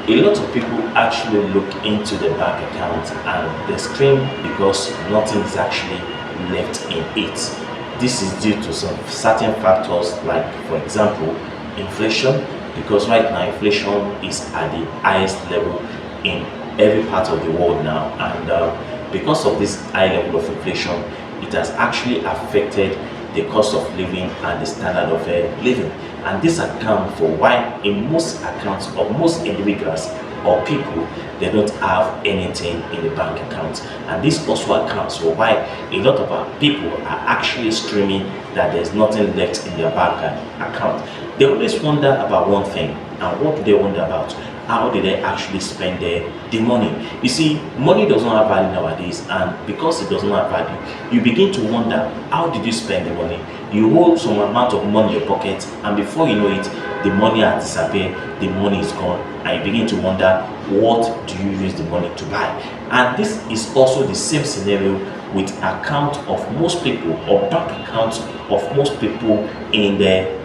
A lot of people actually look into the bank account and they scream because nothing is actually left in it. This is due to some certain factors, like for example inflation, because right now inflation is at the highest level in every part of the world now, and because of this high level of inflation, it has actually affected the cost of living and the standard of living. And this accounts for why in most accounts of most individuals or people, they don't have anything in the bank account. And this also accounts for why a lot of our people are actually screaming that there's nothing left in their bank account. They always wonder about one thing, and what do they wonder about? How did they actually spend the money? You see, money does not have value nowadays, and because it does not have value, you begin to wonder, how did you spend the money? You hold some amount of money in your pocket, and before you know it, the money has disappeared, the money is gone, and you begin to wonder, what do you use the money to buy? And this is also the same scenario with account of most people, or bank accounts of most people in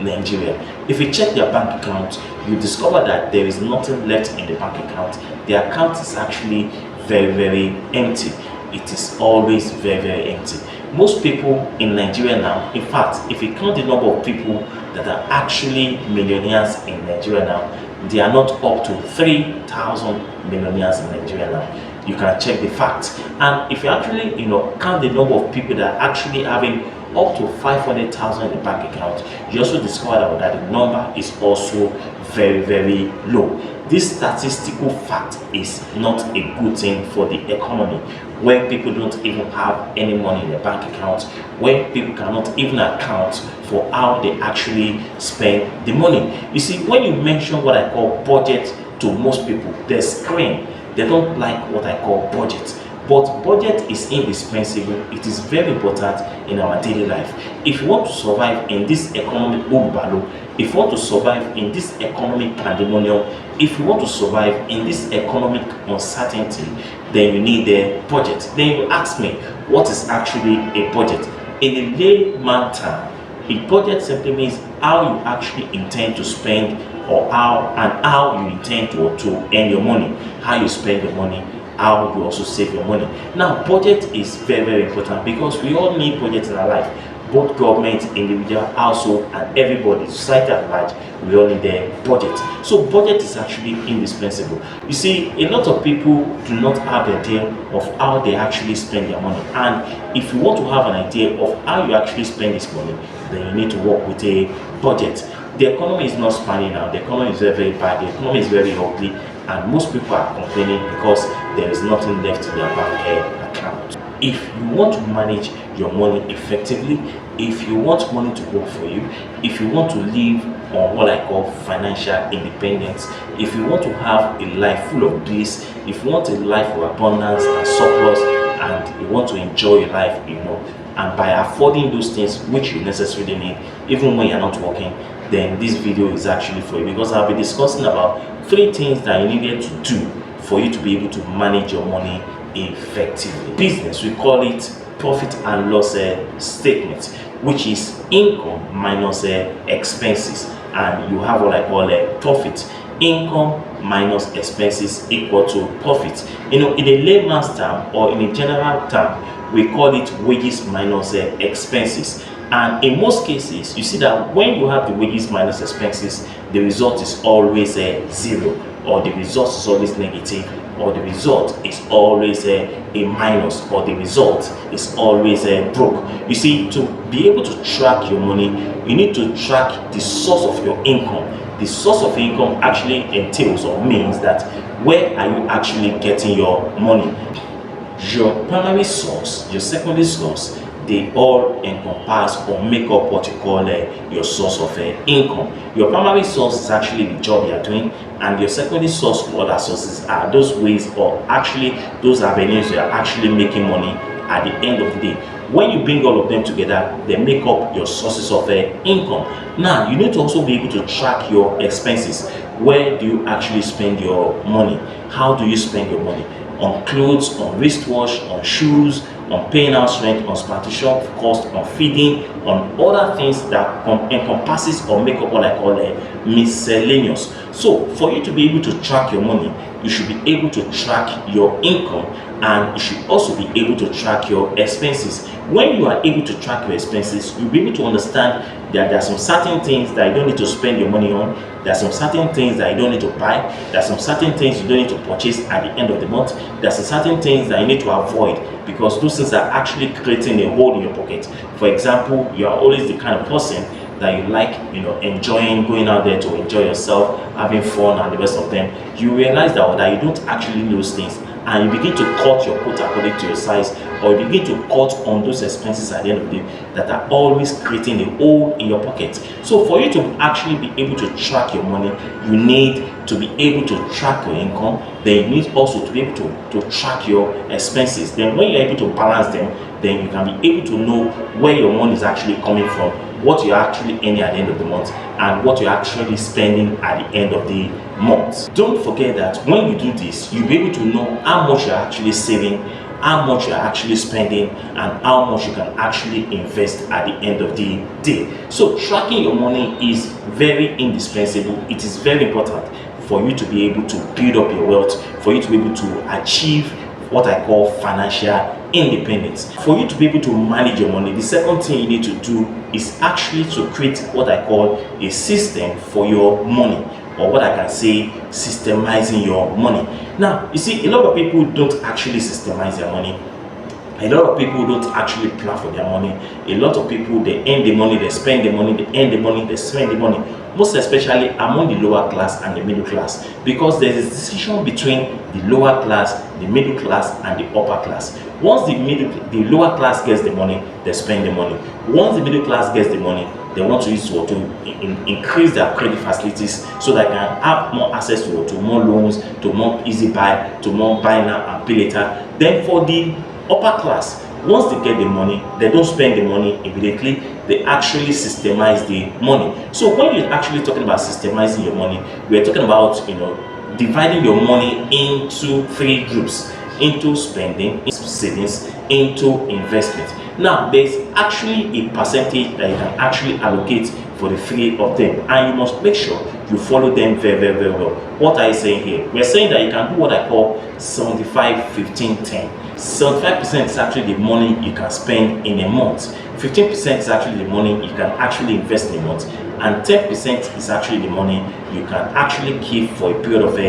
Nigeria. If you check their bank account, you discover that there is nothing left in the bank account. The account is actually very, very empty. It is always very, very empty. Most people in Nigeria now, in fact, if you count the number of people that are actually millionaires in Nigeria now, they are not up to 3,000 millionaires in Nigeria now. You can check the facts. And if you actually count the number of people that are actually having up to 500,000 in the bank account, you also discover that the number is also very, very low. This statistical fact is not a good thing for the economy, where people don't even have any money in their bank account, where people cannot even account for how they actually spend the money. You see, when you mention what I call budget to most people, they scream. They don't like what I call budget. But budget is indispensable. It is very important in our daily life. If you want to survive in this economic overload, if you want to survive in this economic pandemonium, if you want to survive in this economic uncertainty, then you need a budget. Then you ask me, what is actually a budget? In a layman term, a budget simply means how you actually intend to spend, or how you intend to earn your money, how you spend your money, how you also save your money. Now, budget is very, very important because we all need budget in our life. Both government, individual, household, and everybody, society at large, we all need a budget. So budget is actually indispensable. You see, a lot of people do not have the idea of how they actually spend their money. And if you want to have an idea of how you actually spend this money, then you need to work with a budget. The economy is not spanning now. The economy is very, very bad. The economy is very ugly, and most people are complaining because there is nothing left in their bank account. If you want to manage your money effectively, if you want money to work for you, if you want to live on what I call financial independence, if you want to have a life full of bliss, if you want a life of abundance and surplus, and you want to enjoy your life, and by affording those things which you necessarily need, even when you're not working, then this video is actually for you, because I'll be discussing about 3 things that you needed to do for you to be able to manage your money effectively. Business, we call it profit and loss statement, which is income minus expenses, and you have what I call profit. Income minus expenses equal to profit. In a layman's term, or in a general term, we call it wages minus expenses. And in most cases, you see that when you have the wages minus expenses, the result is always 0, or the result is always negative, or the result is always a minus, or the result is always broke. You see, to be able to track your money, you need to track the source of your income. The source of income actually entails or means that where are you actually getting your money? Your primary source, your secondary source, they all encompass or make up what you call your source of income. Your primary source is actually the job you are doing, and your secondary source or other sources are those ways, or actually those avenues you are actually making money at the end of the day. When you bring all of them together, they make up your sources of income. Now, you need to also be able to track your expenses. Where do you actually spend your money? How do you spend your money? On clothes, on wristwatch, on shoes, on paying house rent, on sanitation cost, on feeding, on other things that encompasses or make up what I call miscellaneous. So for you to be able to track your money, you should be able to track your income, and you should also be able to track your expenses. When you are able to track your expenses, you'll be able to understand that there are some certain things that you don't need to spend your money on. There are some certain things that you don't need to buy. There are some certain things you don't need to purchase at the end of the month. There are some certain things that you need to avoid, because those things are actually creating a hole in your pocket. For example, you are always the kind of person that you like, enjoying going out there to enjoy yourself, having fun and the rest of them. You realize that you don't actually need those things, and you begin to cut your coat according to your size, or you begin to cut on those expenses at the end of the day that are always creating a hole in your pocket. So for you to actually be able to track your money, you need to be able to track your income. Then you need also to be able to track your expenses. Then when you're able to balance them, then you can be able to know where your money is actually coming from, what you're actually earning at the end of the month, and what you're actually spending at the end of the month. Don't forget that when you do this, you'll be able to know how much you're actually saving, how much you're actually spending, and how much you can actually invest at the end of the day. So tracking your money is very indispensable. It is very important for you to be able to build up your wealth, for you to be able to achieve what I call financial independence. For you to be able to manage your money, the second thing you need to do is actually to create what I call a system for your money, or what I can say, systemizing your money. Now, you see, a lot of people don't actually systemize their money. A lot of people don't actually plan for their money. A lot of people, they earn the money, they spend the money, they earn the money, they spend the money. Most especially among the lower class and the middle class, because there is a decision between the lower class, the middle class, and the upper class. Once the lower class gets the money, they spend the money. Once the middle class gets the money, they want to use to increase their credit facilities so that they can have more access to more loans, to more easy.By, to more buy now and pay later. Then for the upper class, once they get the money, they don't spend the money immediately. They actually systemize the money. So when you're actually talking about systemizing your money, we're talking about dividing your money into three groups: into spending, into savings, into investment. Now there's actually a percentage that you can actually allocate for the three of them, and you must make sure you follow them very, very, very well. What are you saying here? We're saying that you can do what I call 75, 15, 10. 75% is actually the money you can spend in a month. 15% is actually the money you can actually invest in a month, and 10% is actually the money you can actually keep for a period of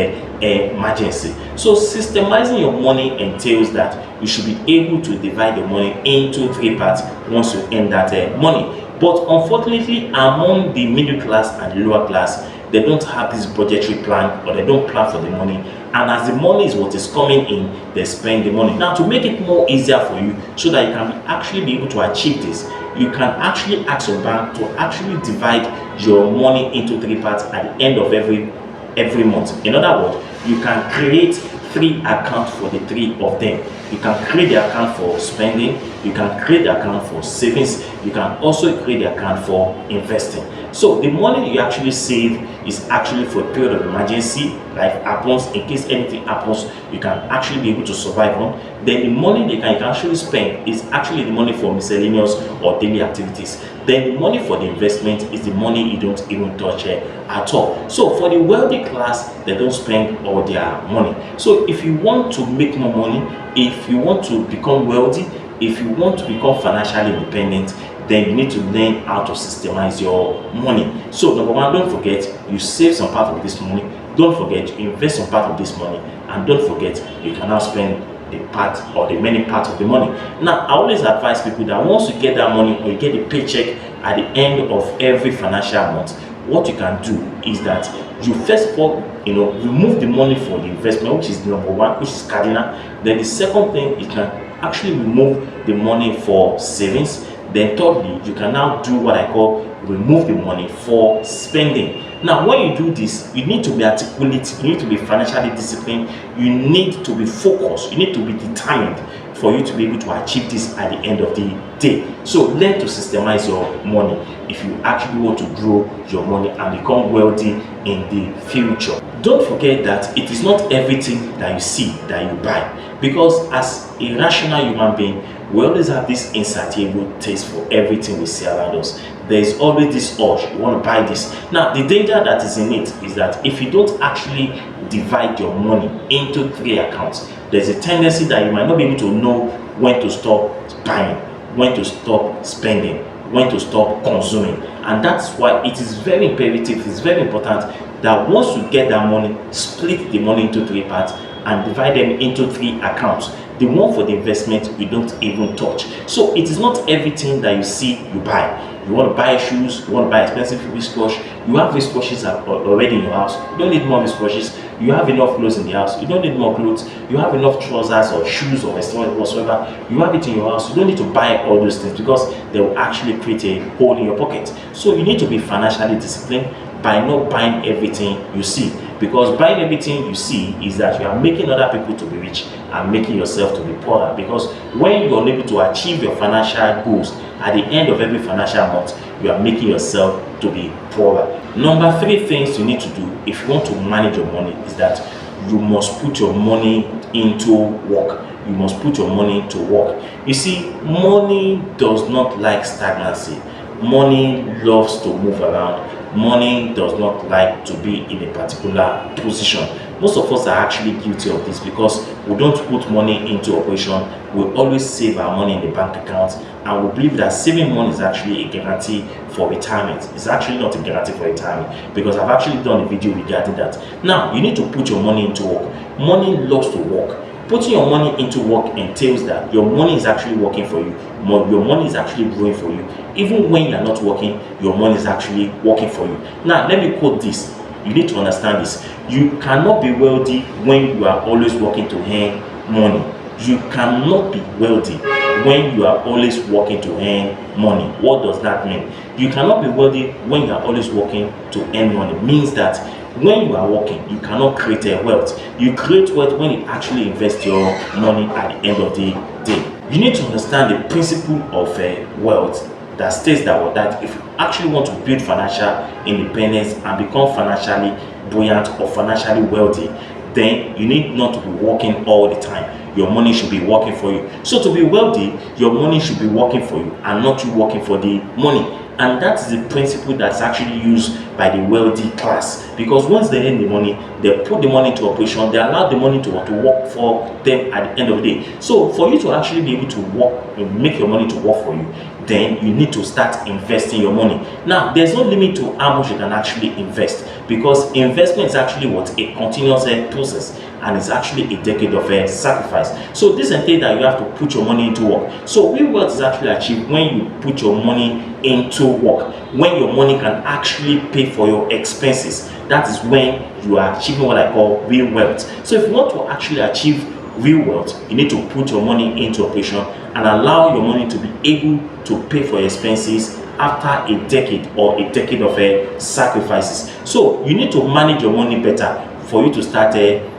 emergency. So systemizing your money entails that you should be able to divide your money into three parts once you earn that money. But unfortunately, among the middle class and the lower class, they don't have this budgetary plan, or they don't plan for the money, and as the money is what is coming in, they spend the money. Now, to make it more easier for you, so that you can actually be able to achieve this, you can actually ask your bank to actually divide your money into three parts at the end of every month. In other words, you can create three accounts for the three of them. You can create the account for spending, you can create the account for savings, you can also create the account for investing. So the money you actually save is actually for a period of emergency, life happens, in case anything happens, you can actually be able to survive on. Then the money that you can actually spend is actually the money for miscellaneous or daily activities. Then the money for the investment is the money you don't even touch at all. So for the wealthy class, they don't spend all their money. So if you want to make more money, if you want to become wealthy, if you want to become financially independent, then you need to learn how to systemize your money. So number one, don't forget you save some part of this money. Don't forget you invest some part of this money, and don't forget you can now spend the part or the remaining part of the money. Now, I always advise people that once you get that money, or you get a paycheck at the end of every financial month, what you can do is that you first of all, remove the money for the investment, which is number one, which is cardinal. Then the second thing, you can actually remove the money for savings. Then thirdly, you can now do what I call remove the money for spending. Now, when you do this, you need to be articulate, you need to be financially disciplined, you need to be focused, you need to be determined for you to be able to achieve this at the end of the day. So learn to systemize your money if you actually want to grow your money and become wealthy in the future. Don't forget that it is not everything that you see that you buy, because as a rational human being, We always have this insatiable taste for everything we see around us. There is always this urge, you want to buy this. Now, the danger that is in it is that if you don't actually divide your money into 3 accounts, there's a tendency that you might not be able to know when to stop buying, when to stop spending, when to stop consuming. And that's why it is very imperative, it's very important that once you get that money, split the money into 3 parts and divide them into 3 accounts. The one for the investment you don't even touch. So it is not everything that you see you buy. You want to buy shoes, you want to buy expensive wristwatch, you have wristwatches already in your house, you don't need more wristwatches, you have enough clothes in the house, you don't need more clothes, you have enough trousers or shoes or whatsoever, you have it in your house, you don't need to buy all those things because they will actually create a hole in your pocket. So you need to be financially disciplined by not buying everything you see, because buying everything you see is that you are making other people to be rich and making yourself to be poorer. Because when you are able to achieve your financial goals at the end of every financial month, you are making yourself to be poorer. Number 3 things you need to do if you want to manage your money is that you must put your money into work. You must put your money to work. You see, money does not like stagnancy. Money loves to move around. Money does not like to be in a particular position. Most of us are actually guilty of this because we don't put money into operation. We always save our money in the bank account, and we believe that saving money is actually a guarantee for retirement. It's actually not a guarantee for retirement, because I've actually done a video regarding that. Now, you need to put your money into work. Money loves to work. Putting your money into work entails that your money is actually working for you. Your money is actually growing for you. Even when you're not working, your money is actually working for you. Now, let me quote this. You need to understand this. You cannot be wealthy when you are always working to earn money. You cannot be wealthy when you are always working to earn money. What does that mean? You cannot be wealthy when you are always working to earn money. It means that when you are working, you cannot create a wealth. You create wealth when you actually invest your money at the end of the day. You need to understand the principle of wealth that states that if you actually want to build financial independence and become financially buoyant or financially wealthy, then you need not to be working all the time. Your money should be working for you. So to be wealthy, your money should be working for you and not you working for the money. And that's the principle that's actually used by the wealthy class, because once they earn the money, they put the money into operation, they allow the money to work for them at the end of the day. So for you to actually be able to work, make your money to work for you, then you need to start investing your money. Now, there's no limit to how much you can actually invest, because investment is actually a continuous process, and it's actually a decade of sacrifice. So this entails that you have to put your money into work. So real wealth is actually achieved when you put your money into work, when your money can actually pay for your expenses. That is when you are achieving what I call real wealth. So if you want to actually achieve real wealth, you need to put your money into operation and allow your money to be able to pay for your expenses after a decade or a decade of sacrifices. So you need to manage your money better for you to start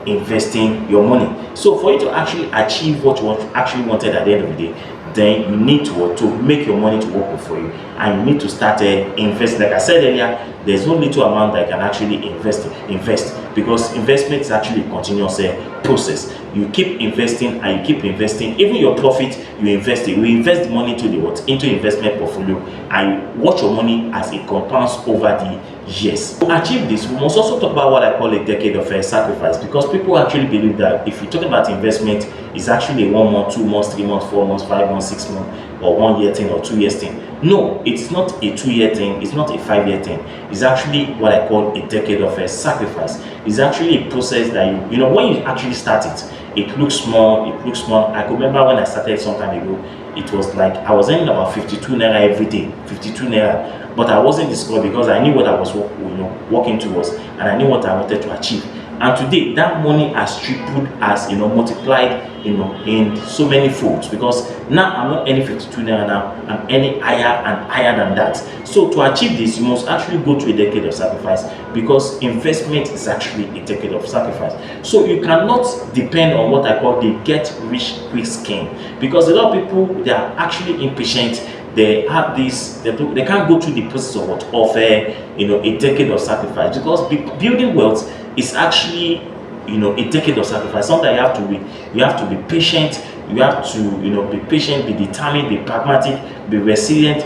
investing your money. So for you to actually achieve what you actually wanted at the end of the day, then you need to make your money to work for you, and you need to start investing. Like I said earlier, there's no little amount that I can actually invest, because investment is actually a continuous process. You keep investing and you keep investing. Even your profit, you invest it. We invest the money into investment portfolio, and you watch your money as it compounds over the years. To achieve this, we must also talk about what I call a decade of sacrifice, because people actually believe that if you're talking about investment, it's actually a 1 month, 2 months, 3 months, 4 months, 5 months, 6 months, or 1 year thing or 2 years thing. No, it's not a 2-year thing, it's not a 5-year thing. It's actually what I call a decade of sacrifice. It's actually a process that you know, when you actually start it looks small, I could remember when I started some time ago, it was like I was earning about 52 naira every day, 52 naira. But I wasn't discouraged because I knew what I was working towards, and I knew what I wanted to achieve. And today, that money has tripled, has multiplied, in so many folds, because now I'm not earning 52 naira now, I'm earning higher and higher than that. So to achieve this, you must actually go through a decade of sacrifice, because investment is actually a decade of sacrifice. So you cannot depend on what I call the get rich quick scheme, because a lot of people, they are actually impatient. They have this, they can't go through the process of a decade of sacrifice, because building wealth is actually a decade of sacrifice. Something you have to be patient. You have to be patient, be determined, be pragmatic, be resilient,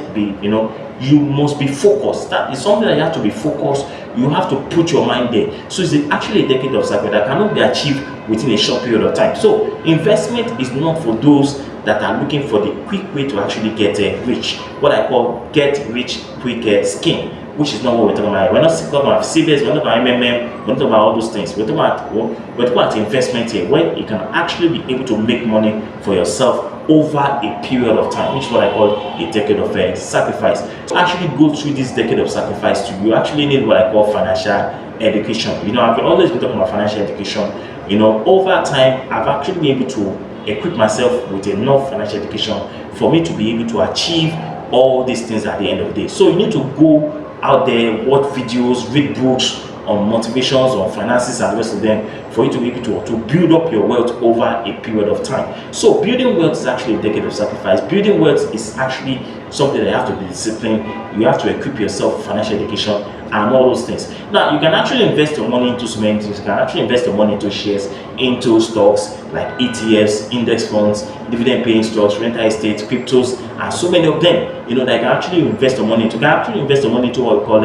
you must be focused. That is something that you have to be focused. You have to put your mind there. So it's actually a decade of sacrifice that cannot be achieved within a short period of time. So investment is not for those that are looking for the quick way to actually get rich. What I call get rich quick scheme, which is not what we're talking about. We're not talking about CBS, we're not talking about MMM, we're not talking about all those things. We're talking about investment here, where you can actually be able to make money for yourself over a period of time, which is what I call a decade of sacrifice. To actually go through this decade of sacrifice, you actually need what I call financial education. I've always been talking about financial education. Over time, I've actually been able to equip myself with enough financial education for me to be able to achieve all these things at the end of the day. So you need to go out there, watch videos, read books on motivations, on finances, and the rest of them, for you to be able to build up your wealth over a period of time. So building wealth is actually a decade of sacrifice. Building wealth is actually something that you have to be disciplined. You have to equip yourself with financial education and all those things. Now, you can actually invest your money into so many things. You can actually invest your money into shares, into stocks like ETFs, index funds, dividend paying stocks, rental estates, cryptos, and so many of them, that you can actually invest your money into. You can actually invest your money into what we call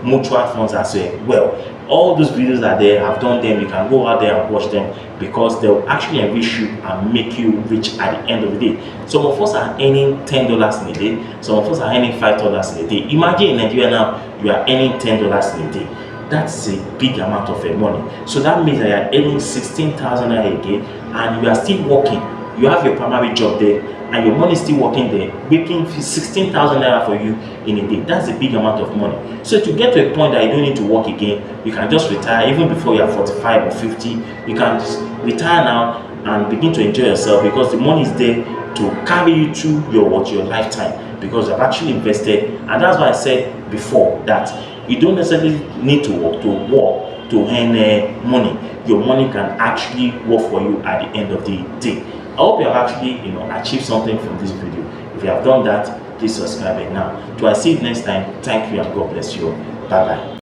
mutual funds as well. All those videos are there. I've done them. You can go out there and watch them, because they'll actually enrich you and make you rich at the end of the day. Some of us are earning $10 in a day. Some of us are earning $5 in a day. Imagine in Nigeria now, you are earning $10 in a day. That's a big amount of money. So that means that you are earning 16,000 a day, and you are still working. You have your primary job there, and your money is still working there, making 16,000 naira for you in a day. That's a big amount of money. So to get to a point that you don't need to work again, you can just retire even before you are 45 or 50. You can just retire now and begin to enjoy yourself, because the money is there to carry you through your lifetime, because you have actually invested. And that's why I said before that you don't necessarily need to work to earn money. Your money can actually work for you at the end of the day. I hope you have actually achieved something from this video. If you have done that, please subscribe now. Till I see you next time, thank you and God bless you. Bye bye.